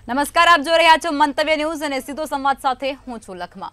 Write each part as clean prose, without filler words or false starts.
નમસ્કાર, આપ જોઈ રહ્યા છો મંતવ્ય ન્યૂઝ અને સીધો સંવાદ સાથે હું છું લખમા।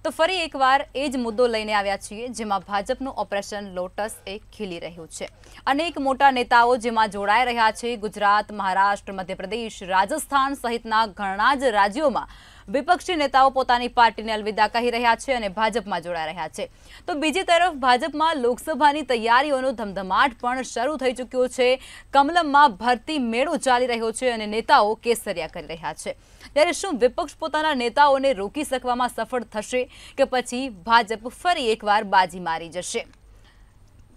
તો ફરી એકવાર એ જ મુદ્દો લઈને આવ્યા છીએ જેમાં ભાજપનું ઓપરેશન લોટસ એ ખીલી રહ્યું છે। અનેક મોટા નેતાઓ જેમાં જોડાઈ રહ્યા છે। ગુજરાત, મહારાષ્ટ્ર, મધ્યપ્રદેશ, રાજસ્થાન સહિતના ઘણા જ રાજ્યોમાં વિપક્ષી નેતાઓ પોતાની પાર્ટીને અલવિદા કહી રહ્યા છે અને ભાજપમાં જોડાઈ રહ્યા છે। તો બીજી તરફ ભાજપમાં લોકસભાની તૈયારીઓનો ધમધમાટ પણ શરૂ થઈ ચૂક્યો છે। કમલમમાં ભરતી મેળો ચાલી રહ્યો છે અને નેતાઓ કેસરિયા કરી રહ્યા છે। ત્યારે શું વિપક્ષ પોતાના નેતાઓને રોકી શકવામાં સફળ થશે કે પછી ભાજપ ફરી એકવાર બાજી મારી જશે?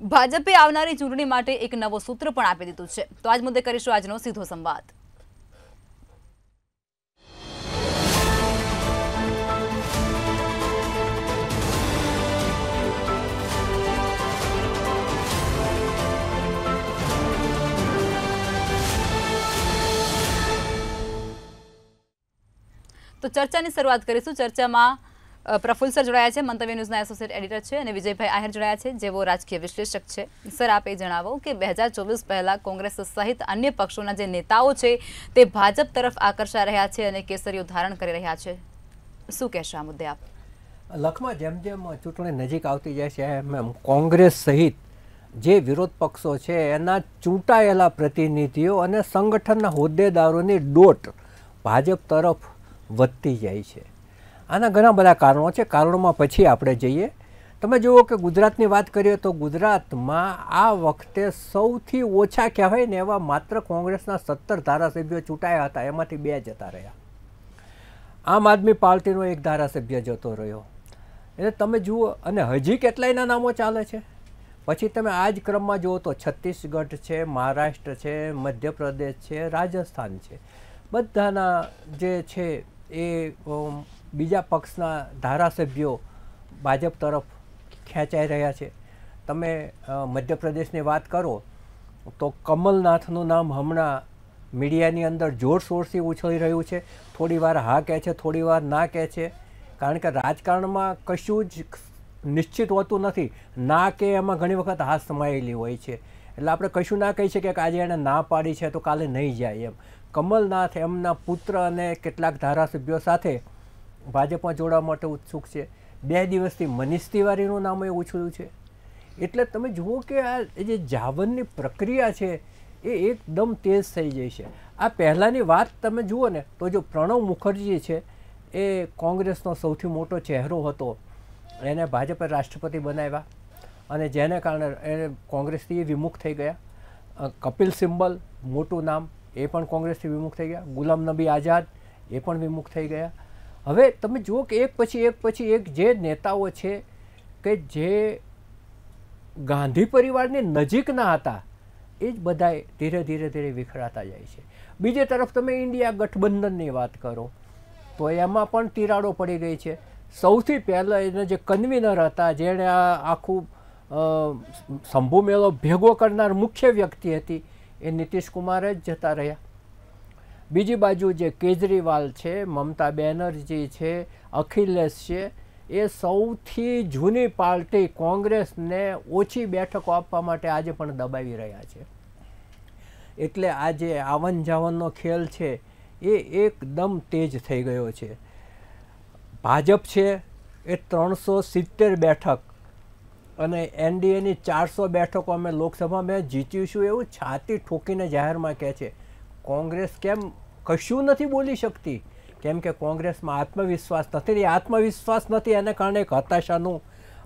ભાજપે આવનારી ચૂંટણી માટે એક નવો સૂત્ર પણ આપી દીધું છે। તો આજ મુદ્દે કરીશું આજનો સીધો સંવાદ। તો ચર્ચાની શરૂઆત કરીશું। ચર્ચામાં પ્રફુલ્લ સર જોડાયા છે, મંતવ્ય ન્યૂઝના એસોસિએટ એડિટર છે, અને વિજયભાઈ આહિર જોડાયા છે, જેઓ રાજકીય વિશ્લેષક છે। સર, આપ એ જણાવો કે 2024 પહેલા કોંગ્રેસ સહિત અન્ય પક્ષોના જે નેતાઓ છે તે ભાજપ તરફ આકર્ષાઈ રહ્યા છે અને કેસરીઓ ધારણ કરી રહ્યા છે। શું કહેશો આ મુદ્દે આપ? લખમાં જેમ જેમ ચૂંટણી નજીક આવતી જાય છે એમ કોંગ્રેસ સહિત જે વિરોધ પક્ષો છે એના ચૂંટાયેલા પ્રતિનિધિઓ અને સંગઠનના હોદ્દેદારોની દોટ ભાજપ તરફ વધતી જાય છે। આના ઘણા બધા કારણો છે। કારણોમાં પછી આપણે જઈએ। તમે જુઓ કે ગુજરાતની વાત કરીએ તો ગુજરાતમાં આ વખતે સૌથી ઓછા કહેવાય ને એવા માત્ર કોંગ્રેસના 17 ધારાસભ્યો ચૂંટાયા હતા, એમાંથી 2 જતા રહ્યા। આમ આદમી પાર્ટીનો 1 ધારાસભ્ય જતો રહ્યો। એટલે તમે જુઓ, અને હજી કેટલાયના નામો ચાલે છે। પછી તમે આ જ ક્રમમાં જુઓ તો છત્તીસગઢ છે, મહારાષ્ટ્ર છે, મધ્યપ્રદેશ છે, રાજસ્થાન છે, બધાના જે છે એ બીજા પક્ષના ધારાસભ્યો ભાજપ તરફ ખેંચાઈ રહ્યા છે। તમે મધ્યપ્રદેશની વાત કરો તો કમલનાથનું નામ હમણાં મીડિયાની અંદર જોરશોરથી ઉછળી રહ્યું છે। થોડી વાર હા કહે છે, થોડી વાર ના કહે છે, કારણ કે રાજકારણમાં કશું જ નિશ્ચિત હોતું નથી। ના કે એમાં ઘણી વખત હા સમાયેલી હોય છે। એટલે આપણે કશું ના કહી શકીએ કે આજે એણે ના પાડી છે તો કાલે નહીં જાય એમ। કમલનાથ એમના પુત્ર અને કેટલાક ધારાસભ્યો સાથે ભાજપમાં જોડાવા માટે ઉત્સુક છે। 2 દિવસથી મનીષ તિવારીનું નામ એ ઉછળ્યું છે। એટલે તમે જુઓ કે આ જે જાવનની પ્રક્રિયા છે એ એકદમ તેજ થઈ જાય છે। આ પહેલાંની વાત તમે જુઓ ને તો જો પ્રણવ મુખર્જી છે એ કોંગ્રેસનો સૌથી મોટો ચહેરો હતો, એને ભાજપે રાષ્ટ્રપતિ બનાવ્યા અને જેને કારણે એ કોંગ્રેસથી વિમુખ થઈ ગયા। કપિલ સિબ્બલ મોટું નામ, એ પણ કોંગ્રેસથી વિમુખ થઈ ગયા। ગુલામ નબી આઝાદ એ પણ વિમુખ થઈ ગયા। હવે તમે જુઓ કે એક પછી એક જે નેતાઓ છે કે જે ગાંધી પરિવારની નજીકના હતા એ જ બધાએ ધીરે ધીરે વિખરાતા જાય છે। બીજી તરફ તમે ઇન્ડિયા ગઠબંધનની વાત કરો તો એમાં પણ તિરાડો પડી ગઈ છે। સૌથી પહેલાં એને જે કન્વીનર હતા, જેણે આ આખું શંભુ મેળો ભેગો કરનાર મુખ્ય વ્યક્તિ હતી, એ નીતિશ કુમાર જ જતા રહ્યા। બીજી બાજુ જે કેજરીવાલ છે, મમતા બેનર્જી છે, અખિલેશ છે, એ સૌથી જૂની પાર્ટી કોંગ્રેસને ઓછી બેઠકો આપવા માટે આજે પણ દબાવી રહ્યા છે। એટલે આ જે આવન જાવનનો ખેલ છે એ એકદમ તેજ થઈ ગયો છે। ભાજપ છે એ 370 બેઠક અને એનડીએની 400 બેઠકો અમે લોકસભામાં જીતીશું એવું છાતી ઠોકીને જાહેરમાં કહે છે। કોંગ્રેસ કેમ કશું નથી બોલી શકતી? કેમ કે કોંગ્રેસમાં આત્મવિશ્વાસ નથી। એ આત્મવિશ્વાસ નથી, એને કારણે એક હતાશાનું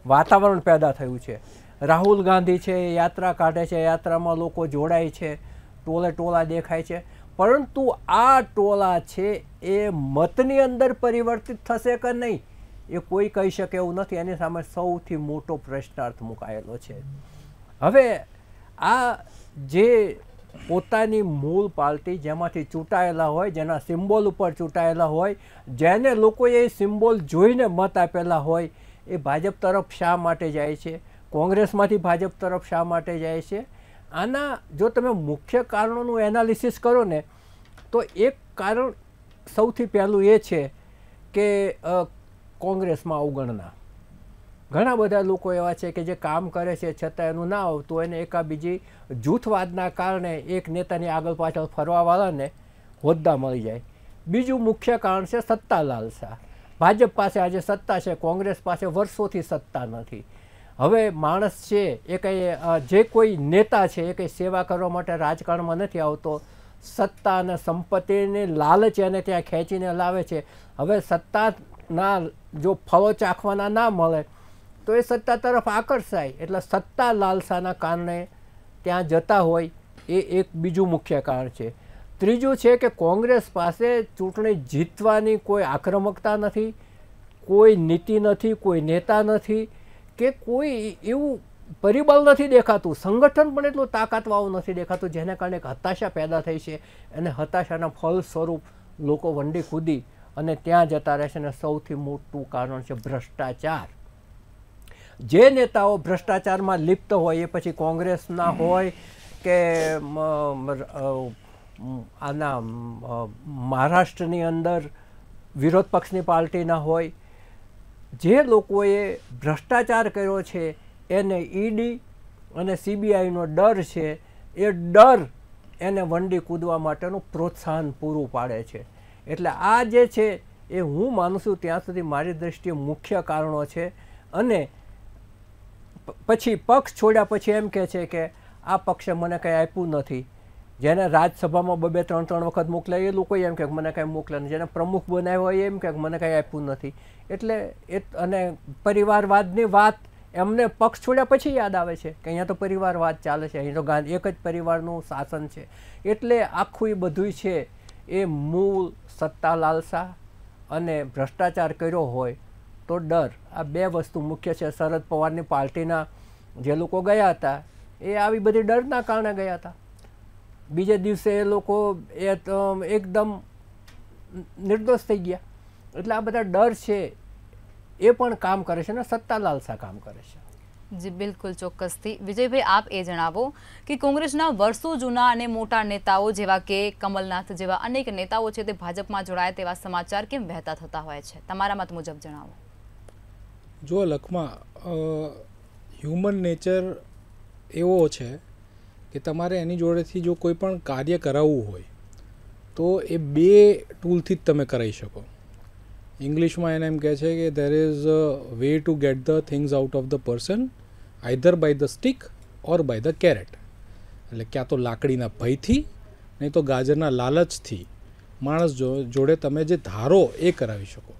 વાતાવરણ પેદા થયું છે। રાહુલ ગાંધી છે એ યાત્રા કાઢે છે, યાત્રામાં લોકો જોડાય છે, ટોળે ટોળા દેખાય છે, પરંતુ આ ટોળા છે એ મતની અંદર પરિવર્તિત થશે કે નહીં એ કોઈ કહી શકે એવું નથી। એની સામે સૌથી મોટો પ્રશ્નાર્થ મુકાયેલો છે। હવે આ જે પોતાની મૂળ પાર્ટી જેમાંથી ચૂંટાયેલા હોય, જેના સિમ્બોલ ઉપર ચૂંટાયેલા હોય, જેને લોકોએ એ સિમ્બોલ જોઈને મત આપેલા હોય, એ ભાજપ તરફ શા માટે જાય છે? કોંગ્રેસમાંથી ભાજપ તરફ શા માટે જાય છે? આના જો તમે મુખ્ય કારણોનું એનાલિસિસ કરો ને તો એક કારણ સૌથી પહેલું એ છે કે કોંગ્રેસમાં અવગણના। ઘણા બધા લોકો એવા છે કે જે કામ કરે છે છતાં એનું ના આવતું હોય ને એકાબીજી જૂથવાદના કારણે એક નેતાની આગળ પાછળ ફરવાવાળાને હોદ્દા મળી જાય। બીજું મુખ્ય કારણ છે સત્તા લાલસા. ભાજપ પાસે આજે સત્તા છે, કોંગ્રેસ પાસે વર્ષોથી સત્તા નથી. હવે માણસ છે એ કંઈ જે કોઈ નેતા છે એ કંઈ સેવા કરવા માટે રાજકારણમાં નથી આવતો, સત્તા અને સંપત્તિની લાલચ એને ત્યાં ખેંચીને લાવે છે. હવે સત્તાના જો ફળો ચાખવાના ના મળે તો એ સત્તા તરફ આકર્ષાય, એટલે સત્તા લાલસાના કારણે ત્યાં જતા હોય એ એક બીજું મુખ્ય કારણ છે. ત્રીજું છે કે કોંગ્રેસ પાસે ચૂંટણી જીતવાની કોઈ આક્રમકતા નથી, કોઈ નીતિ નથી, કોઈ નેતા નથી, કે કોઈ એવું પરિબળ નથી દેખાતું, સંગઠન પણ એટલું તાકાતવાળું નથી દેખાતું, જેને કારણે એક હતાશા પેદા થઈ છે. અને હતાશાના ફળ સ્વરૂપ લોકો વંડી કૂદી અને ત્યાં જતા રહેશે. અને સૌથી મોટું કારણ છે ભ્રષ્ટાચાર. જે નેતાઓ ભ્રષ્ટાચારમાં લિપ્ત હોય એ પછી કોંગ્રેસના હોય કે આના મહારાષ્ટ્રની અંદર વિરોધ પક્ષની પાર્ટીના હોય, જે લોકોએ ભ્રષ્ટાચાર કર્યો છે એને ઈડી અને સીબીઆઈનો ડર છે, એ ડર એને વંડી કૂદવા માટેનું પ્રોત્સાહન પૂરું પાડે છે. એટલે આ જે છે એ હું માનું છું ત્યાં સુધી મારી દ્રષ્ટિએ મુખ્ય કારણો છે. અને પછી પક્ષ છોડ્યા પછી એમ કહે છે કે આ પક્ષે મને કંઈ આપ્યું નથી. જેને રાજ્યસભામાં 2-3 વખત મોકલાય એ લોકો એમ કે મને કાંઈ મોકલે નહીં, જેને પ્રમુખ બનાવ્યો હોય એમ કે મને કાંઈ આપ્યું નથી. એટલે એ અને પરિવારવાદની વાત એમને પક્ષ છોડ્યા પછી યાદ આવે છે કે અહીંયા તો પરિવારવાદ ચાલે છે, અહીં તો એક જ પરિવારનું શાસન છે. એટલે આખું એ બધું છે એ મૂળ સત્તા લાલસા અને ભ્રષ્ટાચાર કર્યો હોય તો ડર, આ બે વસ્તુ મુખ્ય છે. શરદ પવારની પાર્ટીના જે લોકો ગયા હતા એ આવી બધી ડરના કારણે ગયા હતા. બીજે દિવસે એ લોકો એકદમ નિર્દોષ થઈ ગયા. એટલે આ બધા ડર છે એ પણ કામ કરે છે ને સત્તા લાલસા કામ કરે છે. જી બિલકુલ, ચોક્કસથી. વિજયભાઈ, આપ એ જણાવો કે કોંગ્રેસના વર્ષો જૂના અને મોટા નેતાઓ જેવા કે કમલનાથ જેવા અનેક નેતાઓ છે તે ભાજપમાં જોડાયા તેવા સમાચાર કેમ વહેતા થતા હોય છે? તમારા મત મુજબ જણાવો. જો લખમાં હ્યુમન નેચર એવો છે કે તમારે એની જોડેથી જો કોઈ પણ કાર્ય કરાવવું હોય તો એ બે ટૂલથી જ તમે કરાવી શકો. ઇંગ્લિશમાં એને એમ કહે છે કે there is a way to get the things out of the person, either by the stick or by the carrot. એટલે ક્યાં તો લાકડીના ભયથી, નહીં તો ગાજરના લાલચથી માણસ જોડે તમે જે ધારો એ કરાવી શકો.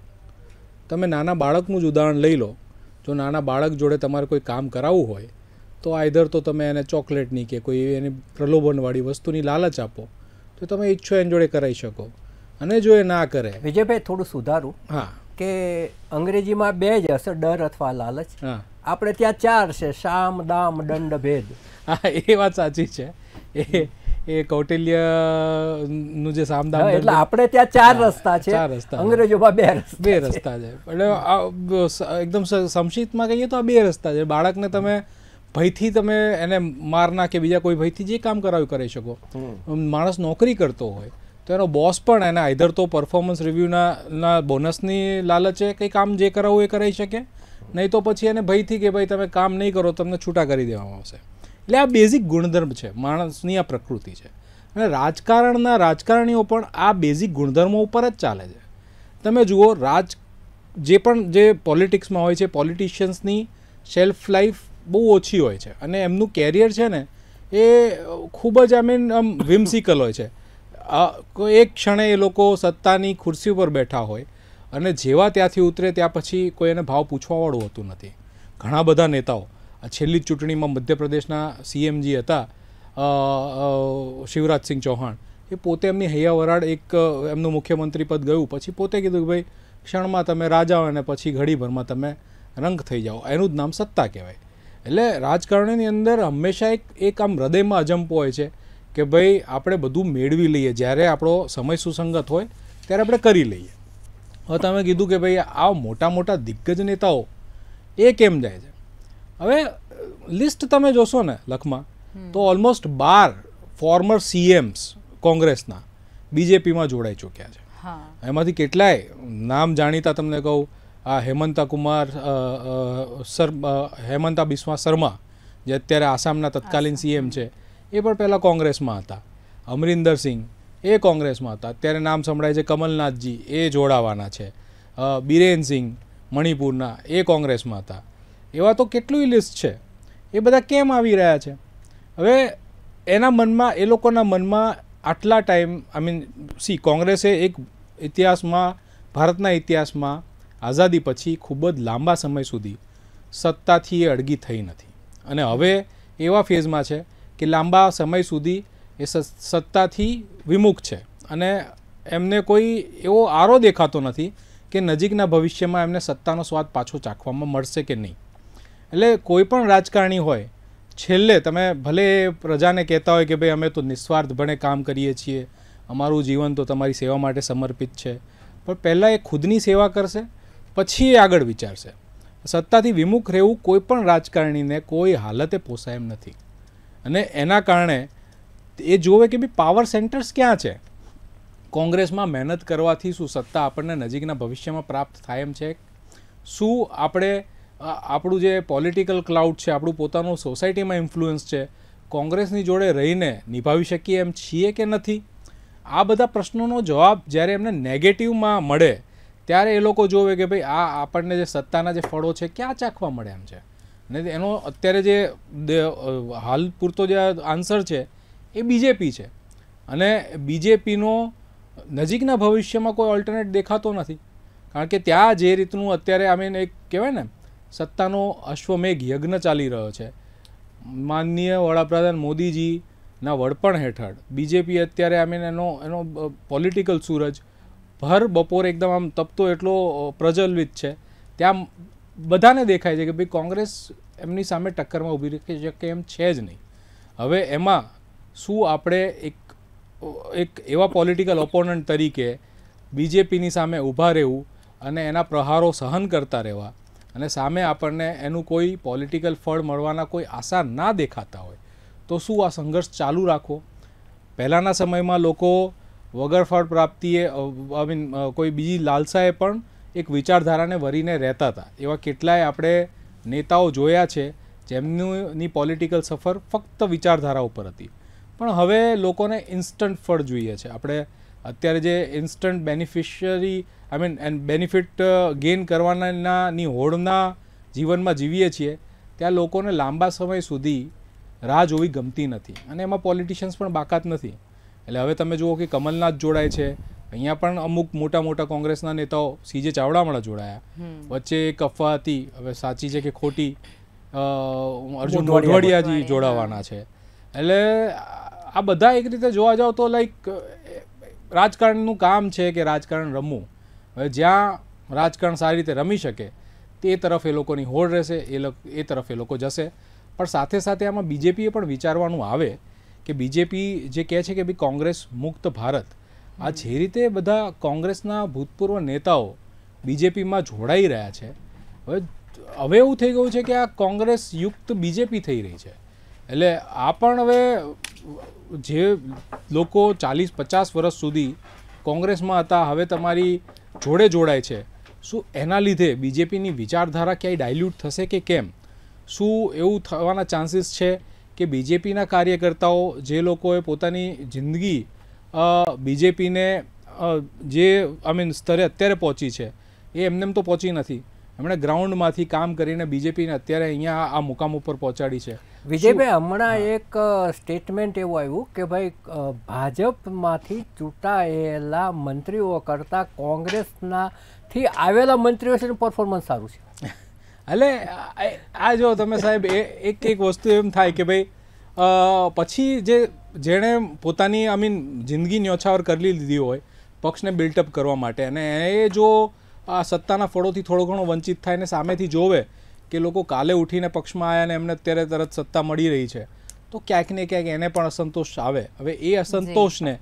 તમે નાના બાળકનું જ ઉદાહરણ લઈ લો. જો નાના બાળક જોડે તમારે કોઈ કામ કરાવવું હોય તો આઈધર તો તમે એને ચોકલેટની કે કોઈ એની પ્રલોભનવાળી વસ્તુની લાલચ આપો તો તમે ઈચ્છો એની જોડે કરાવી શકો. અને જો એ ના કરે, વિજયભાઈ થોડું સુધારું, હા, કે અંગ્રેજીમાં બે જ હશે, ડર અથવા લાલચ. હા, આપણે ત્યાં 4 છે, શામ, દામ, દંડ, ભેદ. હા, એ વાત સાચી છે. એ કૌટિલ્યનું જે સામદામ, એટલે આપણે ત્યાં 4 રસ્તા છે, 4 રસ્તા, અંગ્રેજોમાં 2 રસ્તા છે. એટલે એકદમ સંક્ષિપ્તમાં કહીએ તો આ 2 રસ્તા છે. બાળકને તમે ભયથી તમે એને મારના કે બીજા કોઈ ભયથી જે કામ કરાવી કરી શકો. માણસ નોકરી કરતો હોય તો એનો બોસ પણ એને આઈધર તો પરફોર્મન્સ રિવ્યૂના બોનસની લાલચે કંઈ કામ જે કરાવવું એ કરાવી શકે, નહીં તો પછી એને ભયથી કે ભાઈ તમે કામ નહીં કરો તમને છૂટા કરી દેવામાં આવશે. એટલે આ બેઝિક ગુણધર્મ છે, માણસની આ પ્રકૃતિ છે. અને રાજકારણીઓ પણ આ બેઝિક ગુણધર્મો ઉપર જ ચાલે છે. તમે જુઓ, જે પોલિટિક્સમાં હોય છે, પોલિટિશિયન્સની શેલ્ફ લાઈફ બહુ ઓછી હોય છે અને એમનું કેરિયર છે ને એ ખૂબ જ વિમ્સિકલ હોય છે. એક ક્ષણે એ લોકો સત્તાની ખુરશી ઉપર બેઠા હોય અને જેવા ત્યાંથી ઉતરે ત્યાં પછી કોઈ એને ભાવ પૂછવાવાળું હોતું નથી. ઘણા બધા નેતાઓ, છેલ્લી ચૂંટણીમાં મધ્યપ્રદેશના સીએમજી હતા શિવરાજસિંહ ચૌહાણ, એ પોતે એમની હૈયાવરાળ એમનું મુખ્યમંત્રી પદ ગયું પછી પોતે કીધું કે ભાઈ ક્ષણમાં તમે રાજા અને પછી ઘડીભરમાં તમે રંગ થઈ જાઓ. એનું જ નામ સત્તા કહેવાય. એટલે રાજકારણીની અંદર હંમેશા એક આમ હૃદયમાં અજંપો હોય છે કે ભાઈ આપણે બધું મેળવી લઈએ, જ્યારે આપણો સમય સુસંગત હોય ત્યારે આપણે કરી લઈએ. હવે તમે કીધું કે ભાઈ આ મોટા મોટા દિગ્ગજ નેતાઓ એ કેમ જાય છે? હવે લિસ્ટ તમે જોશો ને લખમાં તો ઓલમોસ્ટ 12 ફોર્મર સીએમ્સ કોંગ્રેસના બીજેપીમાં જોડાઈ ચૂક્યા છે. એમાંથી કેટલાય નામ જાણીતા તમને કહું, આ હેમંતા બિસ્વા શર્મા જે અત્યારે આસામના તત્કાલીન સીએમ છે, એ પણ પહેલાં કોંગ્રેસમાં હતા. અમરિન્દર સિંહ એ કોંગ્રેસમાં હતા. અત્યારે નામ સંભળાય છે કમલનાથજી, એ જોડાવાના છે. બિરેનસિંહ મણિપુરના, એ કોંગ્રેસમાં હતા. એવા તો કેટલું લિસ્ટ છે. એ બધા કેમ આવી રહ્યા છે? હવે એના મનમાં, એ લોકોના મનમાં આટલા ટાઈમ, કોંગ્રેસે એક ઇતિહાસમાં, ભારતના ઇતિહાસમાં આઝાદી પછી ખૂબ જ લાંબા સમય સુધી સત્તાથી એ અડગી થઈ નથી. અને હવે એવા ફેઝમાં છે કે લાંબા સમય સુધી એ સત્તાથી વિમુખ છે અને એમને કોઈ એવો આરો દેખાતો નથી કે નજીકના ભવિષ્યમાં એમને સત્તાનો સ્વાદ પાછો ચાખવામાં મળશે કે નહીં. એટલે કોઈ પણ રાજકારણી હોય, છેલ્લે તમે ભલે પ્રજાને કહેતા હોય કે ભાઈ અમે તો નિસ્વાર્થપણે કામ કરીએ છીએ, અમારું જીવન તો તમારી સેવા માટે સમર્પિત છે, પણ પહેલાં એ ખુદની સેવા કરશે, પછી એ આગળ વિચારશે. સત્તાથી વિમુખ રહેવું કોઈ પણ રાજકારણીને કોઈ હાલતે પોસાય એમ નથી. અને એના કારણે એ જોવે કે ભાઈ પાવર સેન્ટર્સ ક્યાં છે. કોંગ્રેસમાં મહેનત કરવાથી શું સત્તા આપણને નજીકના ભવિષ્યમાં પ્રાપ્ત થાય એમ છે? શું આપણે આપણું જે પોલિટિકલ ક્લાઉડ છે, આપણું પોતાનું સોસાયટીમાં ઇન્ફ્લુઅન્સ છે, કોંગ્રેસની જોડે રહીને નિભાવી શકીએ એમ છીએ કે નથી? આ બધા પ્રશ્નોનો જવાબ જ્યારે એમને નેગેટિવમાં મળે ત્યારે એ લોકો જોવે કે ભાઈ આ આપણને જે સત્તાના જે ફળો છે ક્યાં ચાખવા મળે એમ છે. અને એનો અત્યારે જે હાલ પૂરતો જે આન્સર છે એ બીજેપી છે. અને બીજેપીનો નજીકના ભવિષ્યમાં કોઈ ઓલ્ટરનેટ દેખાતો નથી. કારણ કે ત્યાં જે રીતનું અત્યારે એક કહેવાય ને સત્તાનો અશ્વમેઘ યજ્ઞ ચાલી રહ્યો છે. માનનીય વડાપ્રધાન મોદીજીના વડપણ હેઠળ બીજેપી અત્યારે એનો પોલિટિકલ સૂરજ ભર બપોરે એકદમ આમ તપતો એટલો પ્રજ્વલિત છે. ત્યાં બધાને દેખાય છે કે ભાઈ કોંગ્રેસ એમની સામે ટક્કરમાં ઊભી રહી શકે એમ છે જ નહીં. હવે એમાં શું આપણે એક એવા પોલિટિકલ ઓપોનન્ટ તરીકે બીજેપીની સામે ઊભા રહેવું અને એના પ્રહારો સહન કરતા રહેવા અને સામે આપણને એનું કોઈ પોલિટિકલ ફળ મળવાના કોઈ આશા ના દેખાતા હોય તો શું આ સંઘર્ષ ચાલુ રાખવો? પહેલાંના સમયમાં લોકો વગર ફળ પ્રાપ્તિએ કોઈ બીજી લાલસાએ પણ એક વિચારધારાને વરીને રહેતા હતા. એવા કેટલાય આપણે નેતાઓ જોયા છે જેમની પોલિટિકલ સફર ફક્ત વિચારધારા ઉપર હતી. પણ હવે લોકોને ઇન્સ્ટન્ટ ફળ જોઈએ છે. આપણે અત્યારે જે ઇન્સ્ટન્ટ બેનિફિટ ગેઇન કરવાનાની હોડના જીવનમાં જીવીએ છીએ ત્યાં લોકોને લાંબા સમય સુધી રાહ જોવી ગમતી નથી અને એમાં પોલિટિશિયન્સ પણ બાકાત નથી. એટલે હવે તમે જુઓ કે કમલનાથ જોડાય છે, અહીંયા પણ અમુક મોટા મોટા કોંગ્રેસના નેતાઓ CJ ચાવડાવાળા જોડાયા. વચ્ચે એક અફવા હતી, હવે સાચી છે કે ખોટી, અર્જુન મોઢવાડિયાજી જોડાવાના છે. એટલે આ બધા એક રીતે જોવા જાવ તો રાજકારણનું કામ છે કે રાજકારણ રમવું. હવે જ્યાં રાજકારણ સારી રીતે રમી શકે તે તરફ એ લોકોની હોડ રહેશે, એ તરફ એ લોકો જશે. પણ સાથે સાથે આમાં બીજેપીએ પણ વિચારવાનું આવે કે બીજેપી જે કહે છે કે ભાઈ કોંગ્રેસ મુક્ત ભારત, આ જે રીતે બધા કોંગ્રેસના ભૂતપૂર્વ નેતાઓ બીજેપીમાં જોડાઈ રહ્યા છે, હવે એવું થઈ ગયું છે કે આ કોંગ્રેસ યુક્ત બીજેપી થઈ રહી છે. એટલે આ પણ હવે જે લોકો 40-50 વર્ષ સુધી કોંગ્રેસમાં હતા હવે તમારી જોડે જોડાય છે, શું એના લીધે બીજેપીની વિચારધારા ક્યાંય ડાયલ્યુટ થશે કે કેમ? શું એવું થવાના ચાન્સીસ છે કે બીજેપીના કાર્યકર્તાઓ જે લોકોએ પોતાની જિંદગી બીજેપીને જે સ્તરે અત્યારે પહોંચી છે એ એમને તો પહોંચી નથી, એમણે ગ્રાઉન્ડમાંથી કામ કરીને બીજેપીને અત્યારે અહીંયા આ મુકામ ઉપર પહોંચાડી છે. વિજયભાઈ, હમણાં એક સ્ટેટમેન્ટ એવું આવ્યું કે ભાઈ ભાજપમાંથી ચૂંટાયેલા મંત્રીઓ કરતાં કોંગ્રેસનાથી આવેલા મંત્રીઓ પરફોર્મન્સ સારું છે. એટલે આ જો તમે સાહેબ એક વસ્તુ એમ થાય કે ભાઈ પછી જેણે પોતાની જિંદગી ન્યોછાવર કરી લીધી હોય પક્ષને બિલ્ટઅપ કરવા માટે અને એ જો આ સત્તાના ફળોથી થોડો ઘણો વંચિત થાય ને સામેથી જોવે કે લોકો કાલે ઉઠીને પક્ષમાં આવ્યા ને એમને અત્યારે તરત સત્તા મળી રહી છે તો ક્યાંક ને ક્યાંક એને પણ અસંતોષ આવે. હવે એ અસંતોષને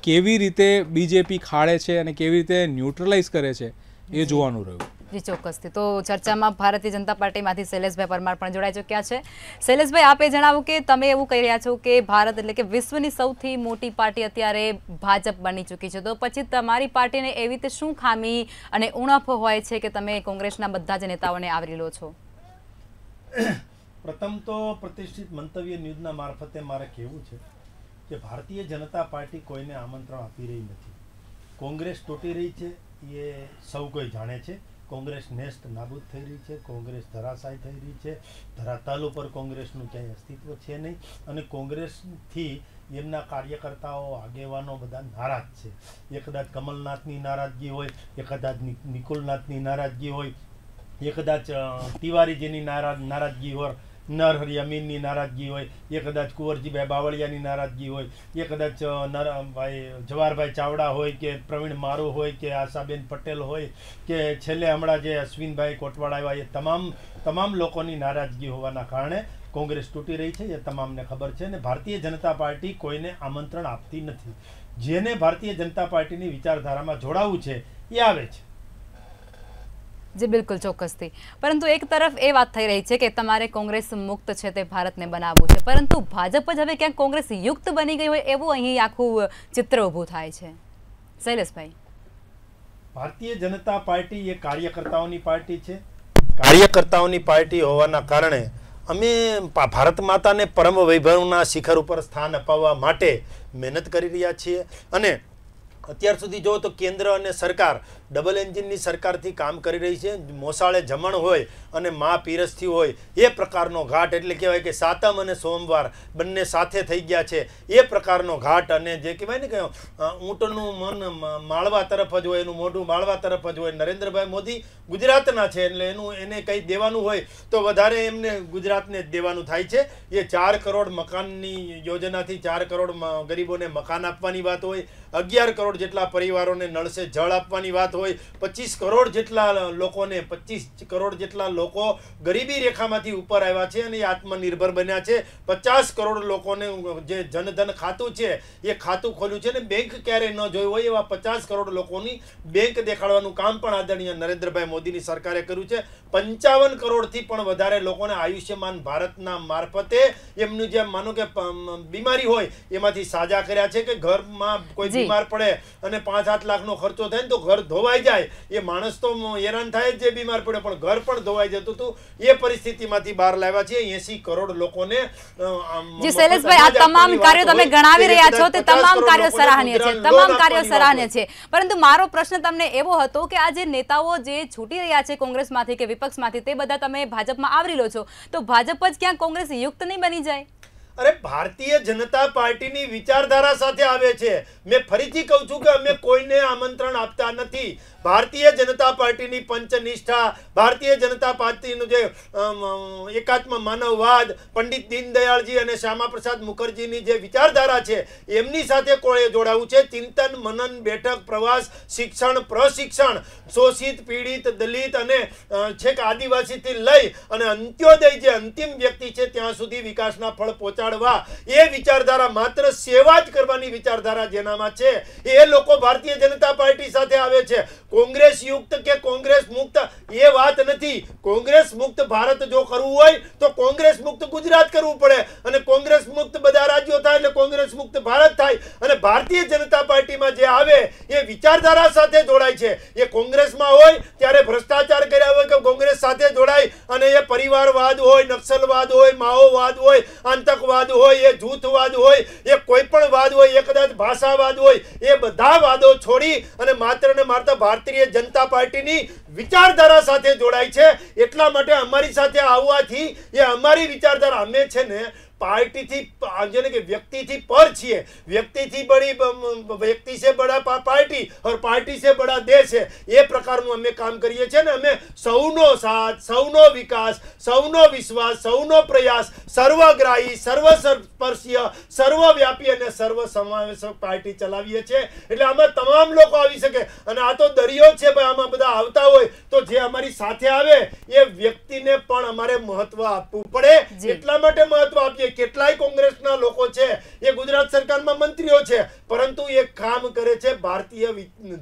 કેવી રીતે બીજેપી ખાડે છે અને કેવી રીતે ન્યુટ્રલાઇઝ કરે છે એ જોવાનું રહ્યું. જી ચોક્કસથી. તો ચર્ચામાં ભારતીય જનતા પાર્ટીમાંથી શૈલેષભાઈ પરમાર પણ જોડાઈ ચૂક્યા છે. શૈલેષભાઈ, આપે જણાવો કે તમે એવું કહી રહ્યા છો કે ભારત એટલે કે વિશ્વની સૌથી મોટી પાર્ટી અત્યારે ભાજપ બની ચૂકી છે, તો પછી તમારી પાર્ટીને એવી રીતે શું ખામી અને ઉણપ હોય છે કે તમે કોંગ્રેસના બધા જ નેતાઓને આવરી લો છો? પ્રથમ તો પ્રતિષ્ઠિત મંતવ્ય ન્યૂઝના મારફતે મારે કહેવું છે કે ભારતીય જનતા પાર્ટી કોઈને આમંત્રણ આપી રહી નથી. કોંગ્રેસ તૂટી રહી છે એ સૌ કોઈ જાણે છે. કોંગ્રેસ નેસ્ત નાબૂદ થઈ રહી છે, કોંગ્રેસ ધરાશાય થઈ રહી છે, ધરાતલ ઉપર કોંગ્રેસનું ક્યાંય અસ્તિત્વ છે નહીં. અને કોંગ્રેસથી એમના કાર્યકર્તાઓ આગેવાનો બધા નારાજ છે. એ કદાચ કમલનાથની નારાજગી હોય, એ કદાચ નિકુલનાથની નારાજગી હોય, એ કદાચ તિવારીજીની નારાજગી હોય, નરહરી અમીનની નારાજગી હોય, એ કદાચ કુંવરજીભાઈ બાવળિયાની નારાજગી હોય, એ કદાચ જવાહરભાઈ ચાવડા હોય કે પ્રવીણ મારુ હોય કે આશાબેન પટેલ હોય કે છેલ્લે હમણાં જે અશ્વિનભાઈ કોટવાડા આવ્યા, એ તમામ લોકોની નારાજગી હોવાના કારણે કોંગ્રેસ તૂટી રહી છે. એ તમામને ખબર છે. અને ભારતીય જનતા પાર્ટી કોઈને આમંત્રણ આપતી નથી. જેને ભારતીય જનતા પાર્ટીની વિચારધારામાં જોડાવું છે એ આવે છે. જી બિલકુલ, ચોક્કસથી. પરંતુ એક તરફ એ વાત થઈ રહી છે કે તમારે કોંગ્રેસ મુક્ત છે તે ભારતને બનાવવું છે, પરંતુ ભાજપ જ હવે ક્યાંક કોંગ્રેસ યુક્ત બની ગઈ હોય એવું અહીં આખું ચિત્ર ઊભું થાય છે. શૈલેષભાઈ, ભારતીય જનતા પાર્ટી એ કાર્યકર્તાઓની પાર્ટી છે. કાર્યકર્તાઓની પાર્ટી હોવાના કારણે અમે ભારત માતાને પરમ વૈભવના શિખર ઉપર સ્થાન અપાવવા માટે મહેનત કરી રહ્યા છીએ. અને અત્યાર સુધી જો તો કેન્દ્ર અને સરકાર ડબલ એન્જિનની સરકારથી કામ કરી રહી છે. મોસાળે જમણ હોય અને મા પીરસથી હોય એ પ્રકારનો ઘાટ, એટલે કહેવાય કે સાતમ અને સોમવાર બંને સાથે થઈ ગયા છે એ પ્રકારનો ઘાટ. અને જે કહેવાય ને કે ઊંટનું મન માળવા તરફ જ હોય, એનું મોઢું માળવા તરફ જ હોય. નરેન્દ્રભાઈ મોદી ગુજરાતના છે એટલે એને કંઈ દેવાનું હોય તો વધારે એમને ગુજરાતને જ દેવાનું થાય છે. એ 4 કરોડ મકાનની યોજનાથી 4 કરોડ ગરીબોને મકાન આપવાની વાત હોય, 11 કરોડ જેટલા પરિવારોને નળ સે જળ આપવાની વાત હોય, 25 કરોડ જેટલા લોકોને 25 કરોડ જેટલા લોકો ગરીબી રેખામાંથી ઉપર આવ્યા છે અને આત્મનિર્ભર બન્યા છે. 50 કરોડ લોકોને જે જનધન ખાતું છે એ ખાતું ખોલ્યું છે. અને બેંક ક્યારેય ન જોયું હોય એવા 50 કરોડ લોકોની બેંક દેખાડવાનું કામ પણ આદરણીય નરેન્દ્રભાઈ મોદીની સરકારે કર્યું છે. 55 કરોડથી પણ વધારે લોકોને આયુષ્યમાન ભારતના મારફતે એમનું જે માનો કે બીમારી હોય એમાંથી સાજા કર્યા છે. કે ઘરમાં કોઈ બીમાર પડે અને 5-7 લાખનો ખર્ચો થાય ને તો ઘર ધોવાઈ જાય. એ માણસ તો હેરાન થાય જ જે બીમાર પડ્યો, પણ ઘર પણ ધોવાઈ જતું હતું. એ પરિસ્થિતિમાંથી બહાર લાવ્યા છે. 80 કરોડ લોકોને. જી શૈલેષભાઈ, આ તમામ કાર્યો તમે ગણાવી રહ્યા છો તે તમામ કાર્યો સરાહનીય છે, તમામ કાર્યો સરાહનીય છે. પરંતુ મારો પ્રશ્ન તમને એવો હતો કે આ જે નેતાઓ જે છૂટી રહ્યા છે કોંગ્રેસમાંથી કે વિપક્ષમાંથી, તે બધા તમે ભાજપમાં આવરી લો છો, તો ભાજપ જ ક્યાંક કોંગ્રેસ યુક્ત નહીં બની જાય? અરે ભારતીય જનતા પાર્ટીની વિચારધારા સાથે આવે છે. મેં ફરીથી કહું છું કે અમે કોઈને આમંત્રણ આપતા નથી. ભારતીય જનતા પાર્ટીની પંચનિષ્ઠા, ભારતીય જનતા પાર્ટીનું જે એકાત્મ માનવવાદ, પંડિત દીનદયાળજી અને શ્યામા પ્રસાદ મુખર્જીની જે વિચારધારા છે એમની સાથે કોણે જોડાવું છે. ચિંતન, મનન, બેઠક, પ્રવાસ, શિક્ષણ, પ્રશિક્ષણ, શોષિત, પીડિત, દલિત અને છેક આદિવાસીથી લઈ અને અંત્યોદય જે અંતિમ વ્યક્તિ છે ત્યાં સુધી વિકાસના ફળ પહોંચાડવા એ વિચારધારા, માત્ર સેવા જ કરવાની વિચારધારા જેનામાં છે એ લોકો ભારતીય જનતા પાર્ટી સાથે આવે છે. કોંગ્રેસ યુક્ત કે કોંગ્રેસ મુક્ત એ વાત નથી. કોંગ્રેસ મુક્ત ભારત જો કરવું હોય તો કોંગ્રેસ મુક્ત ગુજરાત કરવું પડે અને કોંગ્રેસ મુક્ત બધા રાજ્યો થાય એટલે કોંગ્રેસ મુક્ત ભારત થાય. અને ભારતીય જનતા પાર્ટીમાં જે આવે એ વિચારધારા સાથે જોડાય છે. એ કોંગ્રેસમાં હોય ત્યારે ભ્રષ્ટાચાર કર્યા હોય કે કોંગ્રેસ સાથે જોડાય અને એ પરિવારવાદ હોય, નક્સલવાદ હોય, માઓવાદ હોય, આતંકવાદ હોય, એ જૂથવાદ હોય, એ કોઈ પણ વાદ હોય, એ કદાચ ભાષાવાદ હોય, એ બધા વાદો છોડી અને માત્ર ને માત્ર ભારતીય જનતા પાર્ટીની વિચારધારા સાથે જોડાય છે. એટલા માટે અમારી સાથે આવવાથી એ અમારી વિચારધારા, અમે છે ને પાર્ટીથી જેને કે વ્યક્તિથી પર છીએ. વ્યક્તિથી બડી વ્યક્તિ છે બડા પાર્ટી और પાર્ટી છે બડા દેશ છે. એ પ્રકારનું અમે કામ કરીએ છીએ ને અમે સૌનો સાથ, સૌનો વિકાસ, સૌનો વિશ્વાસ, સૌનો પ્રયાસ, સર્વગ્રાહી, સર્વસ્પર્શીય, સર્વવ્યાપી અને સર્વ સમાવેશક પાર્ટી ચલાવીએ છીએ. એટલે આમાં તમામ લોકો આવી શકે. અને આ તો દરિયો છે ભાઈ, આમાં બધા આવતા હોય તો જે અમારી સાથે આવે એ વ્યક્તિને પણ અમારે મહત્વ આપવું પડે. એટલા માટે મહત્વ આપીએ. કેટલાય કોંગ્રેસના લોકો છે એ ગુજરાત સરકારમાં મંત્રીઓ છે, પરંતુ એ કામ કરે છે ભારતીય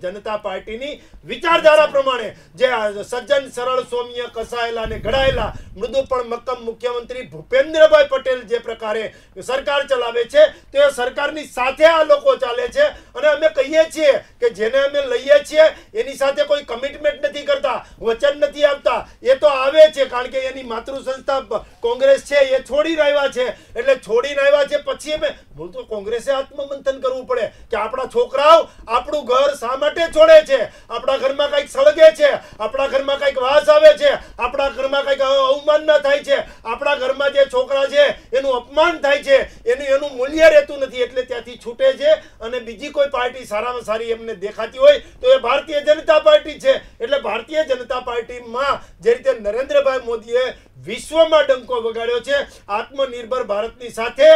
જનતા પાર્ટીની વિચારધારા પ્રમાણે. જે સજ્જન, સરળ, સૌમ્ય, કસાયેલા અને ઘડાયેલા મૃદુ પણ મક્કમ મુખ્યમંત્રી ભૂપેન્દ્રભાઈ પટેલ જે પ્રકારે સરકાર ચલાવે છે તો એ સરકારની સાથે આ લોકો ચાલે છે. અને અમે કહીએ છીએ કે જેને અમે લઈએ છીએ એની સાથે કોઈ કમિટમેન્ટ નથી કરતા, વચન નથી આપતા. એ તો આવે છે કારણ કે એની માતૃ સંસ્થા કોંગ્રેસ છે એ છોડી રહ્યા છે એટલે છોડીને આવ્યા છે. પછી અમે બોલ તો કોંગ્રેસે આત્મમંથન કરવું પડે કે આપણા છોકરાઓ આપણું ઘર શા માટે છોડે છે, આપણા ઘરમાં કંઈક સળગે છે, આપણા ઘરમાં કંઈક વાસ આવે છે, આપણા ઘરમાં કંઈક અવમાનના થાય છે, આપણા ઘરમાં જે છોકરા છે એનું અપમાન થાય છે, એનું મૂલ્ય રહેતું નથી, એટલે ત્યાંથી છૂટે છે. અને બીજી કોઈ પાર્ટી સારામાં સારી એમને દેખાતી હોય તો એ ભારતીય જનતા પાર્ટી છે. એટલે ભારતીય જનતા પાર્ટીમાં જે રીતે નરેન્દ્રભાઈ મોદીએ વિશ્વમાં ડંકો વગાડ્યો છે, આત્મનિર્ભર ભારતની સાથે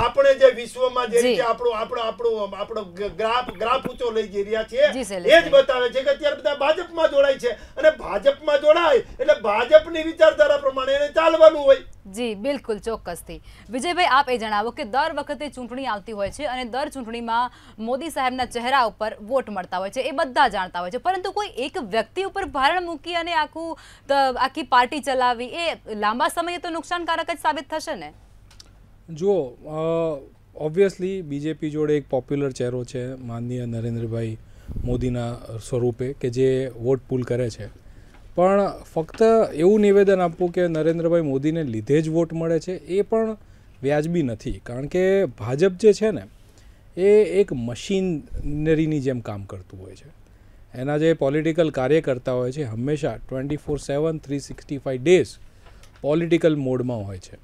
આપણે જે વિશ્વમાં જે રીતે આપણો ગ્રાફ ઊંચો લઈ જઈ રહ્યા છીએ એ જ બતાવે છે કે અત્યારે બધા ભાજપમાં જોડાય છે. અને ભાજપમાં જોડાય એટલે ભાજપની વિચારધારા પ્રમાણે એને ચાલવાનું હોય. જી બિલકુલ, ચોક્કસથી. વિજયભાઈ, આપ એ જણાવો કે દર વખતે ચૂંટણી આવતી હોય છે અને દર ચૂંટણીમાં મોદી સાહેબના ચહેરા ઉપર વોટ મળતા હોય છે, એ બધા જાણતા હોય છે, પરંતુ કોઈ એક વ્યક્તિ ઉપર ભારણ મૂકી અને આખી પાર્ટી ચલાવવી એ લાંબા સમયે તો નુકસાનકારક જ સાબિત થશે ને? જુઓ, ઓબ્વિયસલી બીજેપી જોડે એક પોપ્યુલર ચહેરો છે માનનીય નરેન્દ્રભાઈ મોદીના સ્વરૂપે કે જે વોટ પુલ કરે છે. પણ ફક્ત એવું નિવેદન આપવું કે નરેન્દ્રભાઈ મોદીને લીધે જ વોટ મળે છે એ પણ વ્યાજબી નથી. કારણ કે ભાજપ જે છે ને એ એક મશીનરીની જેમ કામ કરતું હોય છે. એના જે પોલિટિકલ કાર્યકર્તા હોય છે હંમેશા 24/7 365 ડેઝ પોલિટિકલ મોડમાં હોય છે.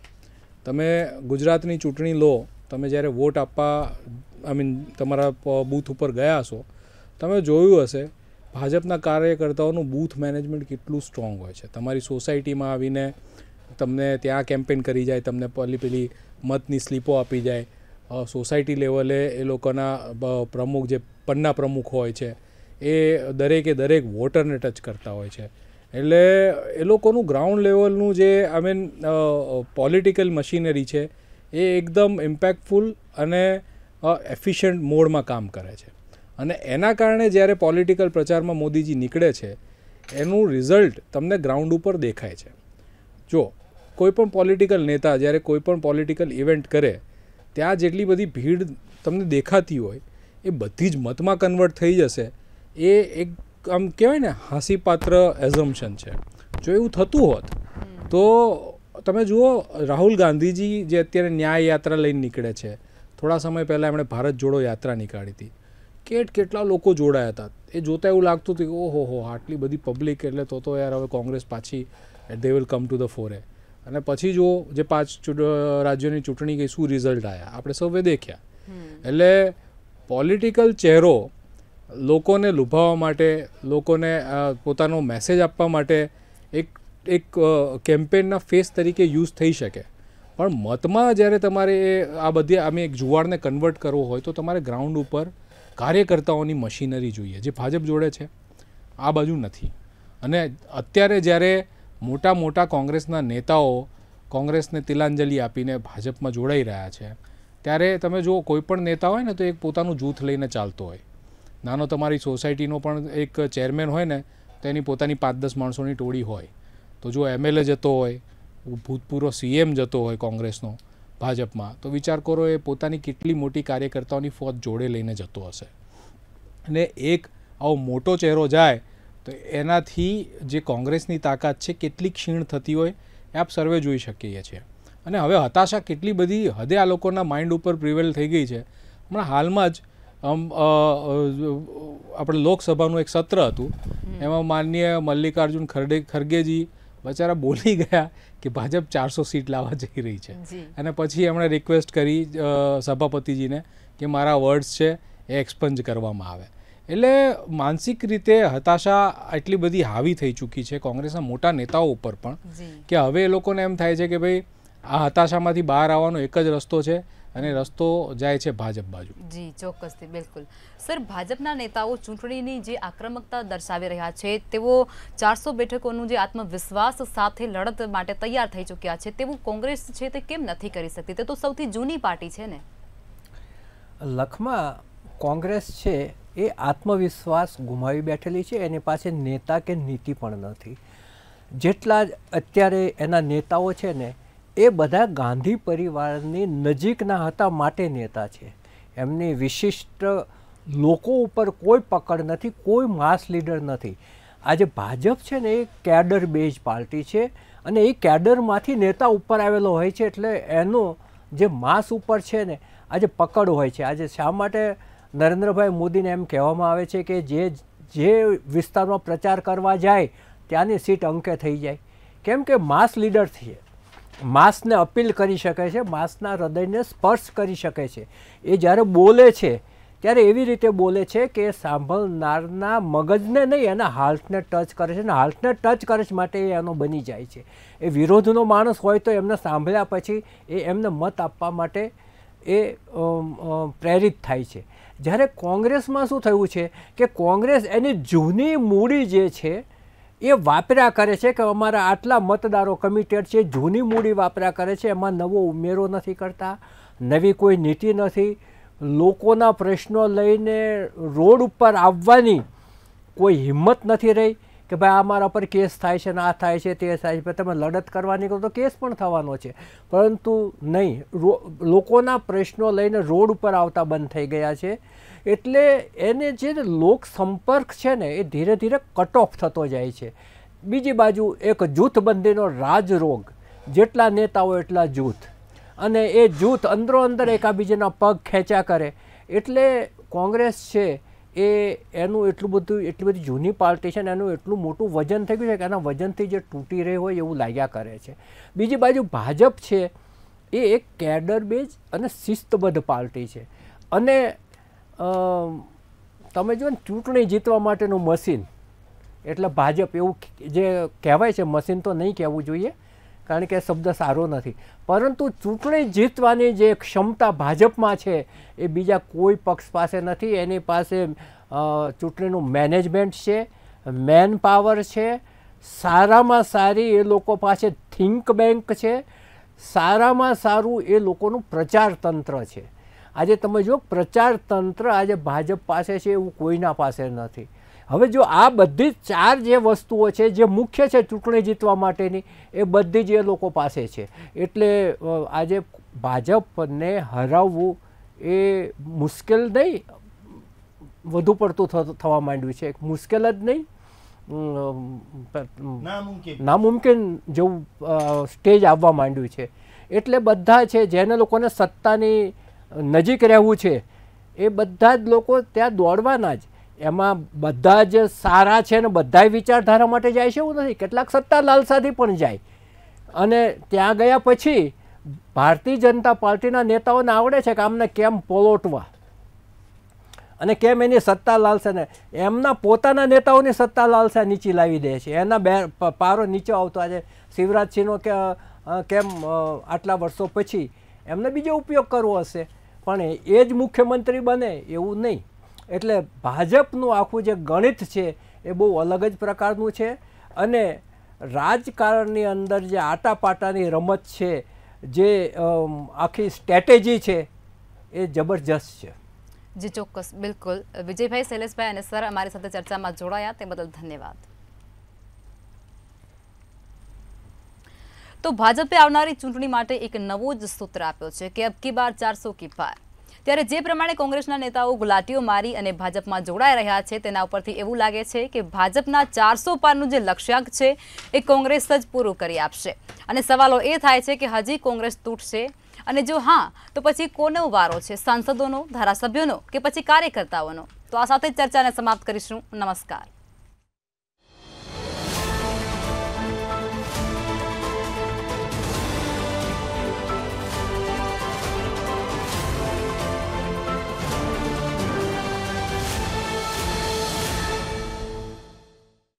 તમે ગુજરાતની ચૂંટણી લો, તમે જ્યારે વોટ આપવા તમારા બૂથ ઉપર ગયા હશો, તમે જોયું હશે ભાજપના કાર્યકર્તાઓનું બૂથ મેનેજમેન્ટ કેટલું સ્ટ્રોંગ હોય છે. તમારી સોસાયટીમાં આવીને તમને ત્યાં કેમ્પેન કરી જાય, તમને પેલી મતની સ્લીપો આપી જાય. સોસાયટી લેવલે એ લોકોના પ્રમુખ જે પન્ના પ્રમુખ હોય છે એ દરેક વોટરને ટચ કરતા હોય છે. એટલે એ લોકોનું ગ્રાઉન્ડ લેવલનું જે પોલિટિકલ મશીનરી છે એ એકદમ ઇમ્પેક્ટફુલ અને એફિશિયન્ટ મોડમાં કામ કરે છે. અને એના કારણે જ્યારે પોલિટિકલ પ્રચારમાં મોદીજી નીકળે છે એનું રિઝલ્ટ તમને ગ્રાઉન્ડ ઉપર દેખાય છે. જો કોઈપણ પોલિટિકલ નેતા જ્યારે કોઈપણ પોલિટિકલ ઇવેન્ટ કરે ત્યાં જેટલી બધી ભીડ તમને દેખાતી હોય એ બધી જ મતમાં કન્વર્ટ થઈ જશે એ એક આમ કહેવાય ને હાસ્યપાત્ર એઝમ્પશન છે. જો એવું થતું હોત તો તમે જુઓ રાહુલ ગાંધીજી જે અત્યારે ન્યાય યાત્રા લઈને નીકળે છે, થોડા સમય પહેલાં એમણે ભારત જોડો યાત્રા નીકાળી હતી, કેટલા લોકો જોડાયા હતા. એ જોતાં એવું લાગતું હતું કે ઓહો આટલી બધી પબ્લિક, એટલે તો યાર હવે કોંગ્રેસ પાછી they will come to the fore. અને પછી જુઓ જે 5 રાજ્યોની ચૂંટણી ગઈ, શું રિઝલ્ટ આવ્યા આપણે સૌએ દેખ્યા. એટલે પોલિટિકલ ચહેરો લોકોને લુભાવવા માટે, લોકોને પોતાનો મેસેજ આપવા માટે એક કેમ્પેનના ફેસ તરીકે યુઝ થઈ શકે. પણ મતમાં જ્યારે તમારે આ બધી એક જુવાળને કન્વર્ટ કરવો હોય તો તમારે ગ્રાઉન્ડ ઉપર કાર્યકર્તાઓની મશીનરી જોઈએ, જે ભાજપ જોડે છે, આ બાજુ નથી. અને અત્યારે જ્યારે મોટા કોંગ્રેસના નેતાઓ કોંગ્રેસને તિલાંજલિ આપીને ભાજપમાં જોડાઈ રહ્યા છે ત્યારે તમે જો કોઈ પણ નેતા હોય ને તો એક પોતાનું જૂથ લઈને ચાલતો હોય. નાનો તમારી સોસાયટીનો પણ એક ચેરમેન હોય ને તો એની પોતાની 5-10 માણસોની ટોળી હોય. તો જો MLA જતો હોય, ભૂતપૂર્વ CM જતો હોય કોંગ્રેસનો ભાજપમાં, તો વિચાર કરો એ પોતાની કેટલી મોટી કાર્યકર્તાઓની ફોજ જોડે લઈને જતો હશે. અને એક આવો મોટો ચહેરો જાય તો એનાથી જે કોંગ્રેસની તાકાત છે કેટલી ક્ષીણ થતી હોય એ આપ સર્વે જોઈ શકીએ છીએ. અને હવે હતાશા કેટલી બધી હદે આ લોકોના માઇન્ડ ઉપર પ્રિવેલ થઈ ગઈ છે. હમણાં હાલમાં જ આપણે લોકસભાનું એક સત્ર હતું, એમાં માનનીય મલ્લિકાર્જુન ખરગેજી બચારા બોલી ગયા કે ભાજપ 400 સીટ લાવવા જઈ રહી છે. અને પછી એમણે રિક્વેસ્ટ કરી સભાપતિજીને કે મારા વર્ડ્સ છે એ એક્સપંજ કરવામાં આવે. એટલે માનસિક રીતે હતાશા એટલી બધી હાવી થઈ ચૂકી છે કોંગ્રેસના મોટા નેતાઓ ઉપર પણ કે હવે એ લોકોને એમ થાય છે કે ભાઈ આ હતાશામાંથી બહાર આવવાનો એક જ રસ્તો છે અને રસ્તો જાય છે ભાજપ બાજુ. જી ચોક્કસથી, બિલકુલ. સર, ભાજપના નેતાઓ ચૂંટણીની જે આક્રમકતા દર્શાવી રહ્યા છે, તેઓ 400 બેઠકોનું જે આત્મવિશ્વાસ સાથે લડત માટે તૈયાર થઈ ચૂક્યા છે, તેવું કોંગ્રેસ છે તે કેમ નથી કરી શકતી? તે તો સૌથી જૂની પાર્ટી છે ને. લખમાં કોંગ્રેસ છે એ આત્મવિશ્વાસ ગુમાવી બેઠેલી છે. એની પાસે નેતા કે નીતિ પણ નથી. જેટલા અત્યારે એના નેતાઓ છે ને એ બધા ગાંધી પરિવારની નજીકના હતા માટે નેતા છે. એમની વિશિષ્ટ લોકો ઉપર કોઈ પકડ નથી, કોઈ માસ લીડર નથી. આજે ભાજપ છે ને એ કેડર બેઝ પાર્ટી છે અને એ કેડરમાંથી નેતા ઉપર આવેલો હોય છે, એટલે એનો જે માસ ઉપર છે ને આજે પકડ હોય છે. આજે શા માટે નરેન્દ્રભાઈ મોદીને એમ કહેવામાં આવે છે કે જે વિસ્તારમાં પ્રચાર કરવા જાય ત્યાંની સીટ અંકે થઈ જાય? કેમ કે માસ લીડર છે, માસને અપીલ કરી શકે છે, માસના હૃદયને સ્પર્શ કરી શકે છે. એ જ્યારે બોલે છે ત્યારે એવી રીતે બોલે છે કે સાંભળનારના મગજને નહીં, એના હાર્ટને ટચ કરે છે, અને હાર્ટને ટચ કરે છે માટે એ એનો બની જાય છે. એ વિરોધનો માણસ હોય તો એમને સાંભળ્યા પછી એ એમને મત આપવા માટે એ પ્રેરિત થાય છે. જ્યારે કોંગ્રેસમાં શું થયું છે કે કોંગ્રેસ એની જૂની મૂડી જે છે એ વાપર્યા કરે છે કે અમારા આટલા મતદારો કમિટેડ છે, જૂની મૂડી વાપર્યા કરે છે, એમાં નવો ઉમેરો નથી કરતા, નવી કોઈ નીતિ નથી. લોકોના પ્રશ્નો લઈને રોડ ઉપર આવવાની કોઈ હિંમત નથી રહી કે ભાઈ અમારા પર કેસ થાય છે ને આ થાય છે તે થાય છે. તમે લડત કરવા નીકળો તો કેસ પણ થવાનો છે, પરંતુ નહીં, લોકોના પ્રશ્નો લઈને રોડ ઉપર આવતા બંધ થઈ ગયા છે. એટલે એને જે લોક સંપર્ક છે ને એ ધીરે ધીરે કટ ઓફ થતો જાય છે. બીજી બાજુ એક જૂથબંધીનો રાજરોગ, જેટલા નેતાઓ એટલા જૂથ, અને એ જૂથ અંદરો અંદર એકાબીજાના પગ ખેંચ્યા કરે. એટલે કોંગ્રેસ છે એ એનું એટલી બધી જૂની પાર્ટી છે ને એનું એટલું મોટું વજન થઈ ગયું છે કે એના વજનથી જે તૂટી રહી હોય એવું લાગ્યા કરે છે. બીજી બાજુ ભાજપ છે એ એક કેડર બેઝ અને શિસ્તબદ્ધ પાર્ટી છે. અને તમે જો ને ચૂંટણી જીતવા માટેનું મશીન એટલે ભાજપ, એવું જે કહેવાય છે મશીન તો નહીં કહેવું જોઈએ કારણ કે શબ્દ સારો નથી, પરંતુ ચૂંટણી જીતવાની જે ક્ષમતા ભાજપમાં છે એ બીજા કોઈ પક્ષ પાસે નથી. એની પાસે ચૂંટણીનું મેનેજમેન્ટ છે, મેન પાવર છે, સારામાં સારી એ લોકો પાસે થિંક બેંક છે, સારામાં સારું એ લોકોનું પ્રચાર તંત્ર છે. આજે તમે જો પ્રચાર તંત્ર આજે ભાજપ પાસે છે એવું કોઈના પાસે નથી. હવે જો આ બધી ચાર જે વસ્તુઓ છે જે મુખ્ય છે ચૂંટણી જીતવા માટેની, એ બધી જ એ લોકો પાસે છે. એટલે આજે ભાજપને હરાવવું એ મુશ્કેલ નહીં, વધુ પડતું થવા માંડ્યું છે. મુશ્કેલ જ નહીં, નામુમકિન જેવું સ્ટેજ આવવા માંડ્યું છે. એટલે બધા છે જેને લોકોને સત્તાની નજીક રહેવું છે એ બધા જ લોકો ત્યાં દોડવાના જ. એમાં બધા જ સારા છે ને બધા વિચારધારા માટે જાય છે એવું નથી. કેટલાક સત્તા લાલસાથી પણ જાય, અને ત્યાં ગયા પછી ભારતીય જનતા પાર્ટીના નેતાઓને આવડે છે કે આમને કેમ પલોટવા અને કેમ એની સત્તા લાલસાને, એમના પોતાના નેતાઓની સત્તા લાલસા નીચે લાવી દે છે. એના પારો નીચે આવતો આજે શિવરાજસિંહનો કેમ આટલા વર્ષો પછી એમને બીજો ઉપયોગ કરવો હશે, પણ એ જ મુખ્યમંત્રી બને એવું નહીં. એટલે ભાજપનું આખું જે ગણિત છે એ બહુ અલગ જ પ્રકારનું છે. અને રાજકારણની અંદર જે આટાપાટાની રમત છે, જે આખી સ્ટ્રેટેજી છે એ જબરજસ્ત છે. જી ચોક્કસ, બિલકુલ. વિજયભાઈ, શૈલેષભાઈ અને સર અમારી સાથે ચર્ચામાં જોડાયા તે બદલ ધન્યવાદ. તો ભાજપે આવનારી ચૂંટણી માટે એક નવો જ સૂત્ર આપ્યો છે કે અબ કી બાર 400 કી પાર. ત્યારે જે પ્રમાણે કોંગ્રેસના નેતાઓ ગુલાટીઓ મારી અને ભાજપમાં જોડાઈ રહ્યા છે તેના ઉપરથી એવું લાગે છે કે ભાજપના 400 પારનું જે લક્ષ્યાંક છે એ કોંગ્રેસ જ પૂરું કરી આપશે. અને સવાલો એ થાય છે કે હજી કોંગ્રેસ તૂટશે, અને જો હા તો પછી કોનો વારો છે, સાંસદોનો, ધારાસભ્યોનો કે પછી કાર્યકર્તાઓનો? તો આ સાથે ચર્ચાને સમાપ્ત કરીશું. નમસ્કાર.